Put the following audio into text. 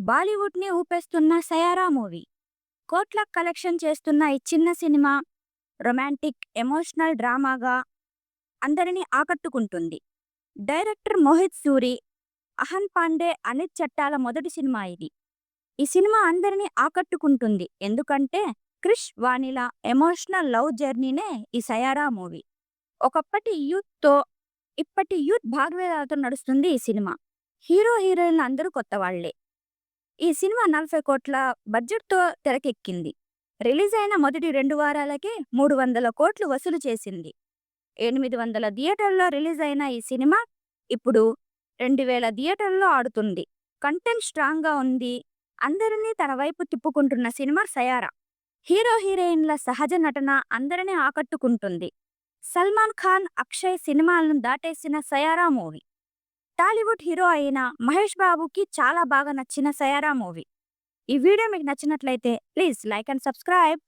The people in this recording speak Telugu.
బాలీవుడ్‌ని ఊపేస్తున్న 'సయారా' మూవీ. కోట్ల కలెక్షన్ చేస్తున్న ఈ చిన్న సినిమా రొమాంటిక్, ఎమోషనల్ డ్రామాగా అందరిని ఆకట్టుకుంటుంది. డైరెక్టర్ మోహిత్ సూరి, అహన్ పాండే, అనిత్ చట్టాల మొదటి సినిమా ఇది. ఈ సినిమా అందరిని ఆకట్టుకుంటుంది. ఎందుకంటే క్రిష్ వానిలా ఎమోషనల్ లవ్ జర్నీనే ఈ 'సయారా' మూవీ. ఒకప్పటి యూత్‌తో ఇప్పటి యూత్ భాగవతాలతో నడుస్తుంది ఈ సినిమా. హీరో, హీరోయిన్‌లు అందరూ కొత్తవాళ్లే. ఈ సినిమా 40 కోట్ల బడ్జెట్‌తో తెరకెక్కింది. రిలీజ్ అయిన మొదటి 2 వారాలకే 300 కోట్లు వసూలు చేసింది. 800 థియేటర్లలో రిలీజ్ అయిన ఈ సినిమా ఇప్పుడు 2000 థియేటర్లలో ఆడుతుంది. కంటెంట్ స్ట్రాంగ్‌గా ఉంది. అందరినీ తన వైపు తిప్పుకుంటున్న సినిమా 'సయారా'. హీరో, హీరోయిన్‌ల సహజ నటన అందరినీ ఆకట్టుకుంటుంది. సల్మాన్ ఖాన్, అక్షయ్ సినిమాలను దాటేసిన 'సయారా' మూవీ. టాలీవుడ్ హీరో అయిన మహేష్ బాబుకి చాలా బాగా నచ్చిన 'సయారా' మూవీ. ఈ వీడియో మీకు నచ్చినట్లయితే ప్లీజ్ లైక్ అండ్ సబ్స్క్రైబ్.